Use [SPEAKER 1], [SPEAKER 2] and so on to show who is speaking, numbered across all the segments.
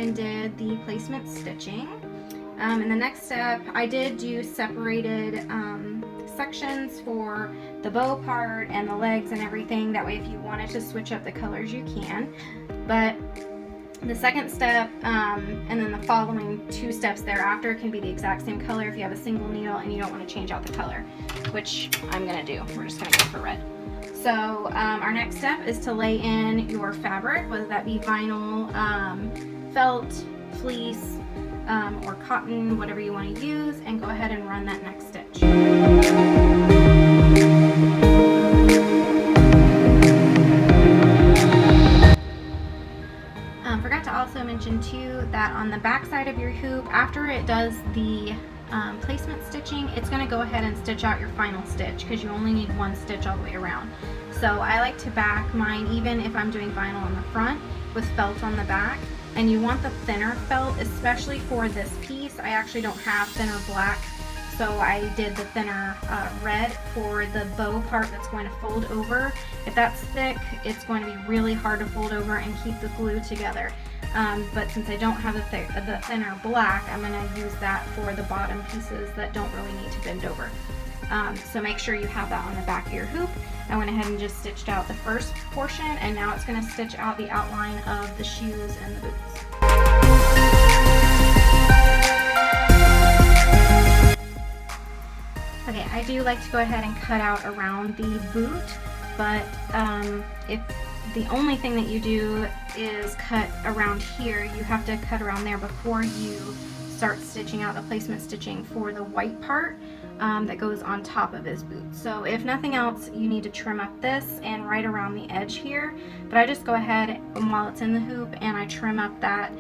[SPEAKER 1] and did the placement stitching. And the next step, I did do separated sections for the bow part and the legs and everything. That way if you wanted to switch up the colors, you can. But the second step and then the following 2 steps thereafter can be the exact same color if you have a single needle and you don't want to change out the color, which I'm going to do. We're just going to go for red. So our next step is to lay in your fabric, whether that be vinyl, felt, fleece, or cotton, whatever you want to use, and go ahead and run that next stitch. Forgot to also mention too that on the back side of your hoop, after it does the placement stitching, it's going to go ahead and stitch out your final stitch because you only need 1 stitch all the way around. So I like to back mine even if I'm doing vinyl on the front with felt on the back. And you want the thinner felt, especially for this piece. I actually don't have thinner black, so I did the thinner red for the bow part that's going to fold over. If that's thick, it's going to be really hard to fold over and keep the glue together. But since I don't have the thinner black, I'm going to use that for the bottom pieces that don't really need to bend over. So make sure you have that on the back of your hoop. I went ahead and just stitched out the first portion, and now it's going to stitch out the outline of the shoes and the boots. Okay, I do like to go ahead and cut out around the boot, but if the only thing that you do is cut around here, you have to cut around there before you start stitching out the placement stitching for the white part that goes on top of his boot. So if nothing else, you need to trim up this and right around the edge here, but I just go ahead while it's in the hoop and I trim up that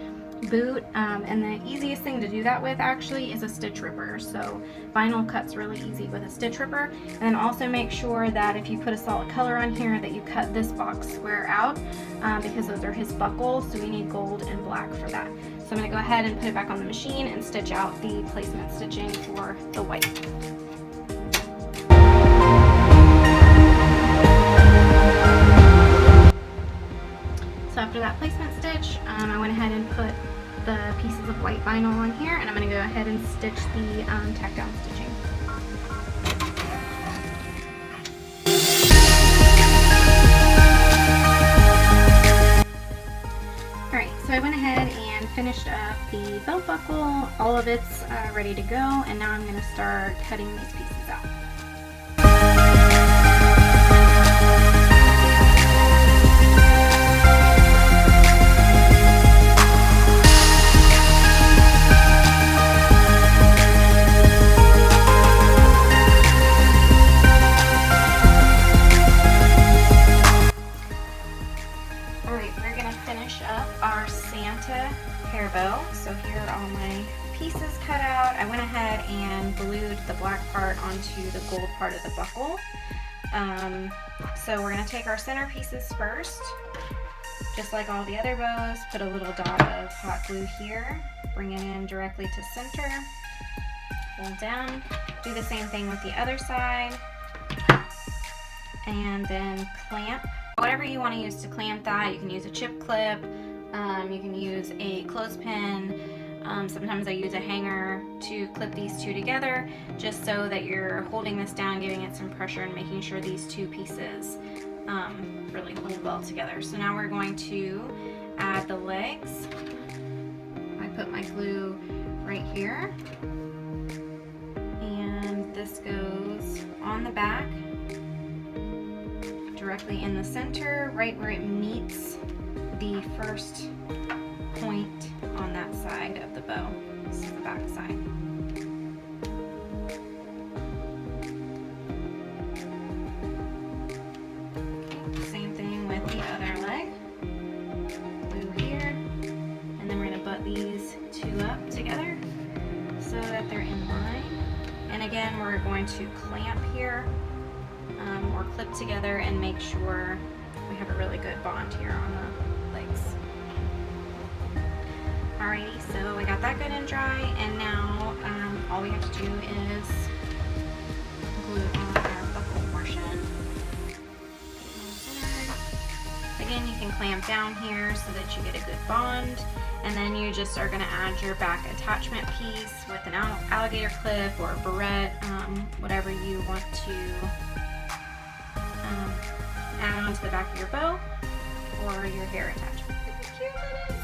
[SPEAKER 1] boot, and the easiest thing to do that with actually is a stitch ripper. So vinyl cuts really easy with a stitch ripper. And then also make sure that if you put a solid color on here that you cut this box square out, because those are his buckles, so we need gold and black for that. So I'm going to go ahead and put it back on the machine and stitch out the placement stitching for the white. So after that placement stitch, I went ahead and put the pieces of white vinyl on here, and I'm going to go ahead and stitch the tack down stitching. Alright, so I went ahead and finished up the belt buckle. All of it's ready to go, and now I'm going to start cutting these pieces out. Hair bow. So here are all my pieces cut out. I went ahead and glued the black part onto the gold part of the buckle. So we're going to take our center pieces first, just like all the other bows. Put a little dot of hot glue here, bring it in directly to center, hold down, do the same thing with the other side, and then clamp. Whatever you want to use to clamp that, you can use a chip clip, you can use a clothespin, sometimes I use a hanger to clip these two together, just so that you're holding this down, giving it some pressure and making sure these two pieces really hold well together. So now we're going to add the legs. I put my glue right here, and this goes on the back, directly in the center, right where it meets the first point on that side of the bow. This is the back side. Okay, same thing with the other leg. Glue here, and then we're going to butt these two up together so that they're in line. And again, we're going to clamp here or clip together and make sure we have a really good bond here on the legs. Alrighty, so we got that good and dry, and now all we have to do is glue on our buckle portion. Again, you can clamp clamp down here so that you get a good bond. And then you just are going to add your back attachment piece with an alligator clip or a barrette, whatever you want to add onto the back of your bow or your hair attachment. Look how cute that is.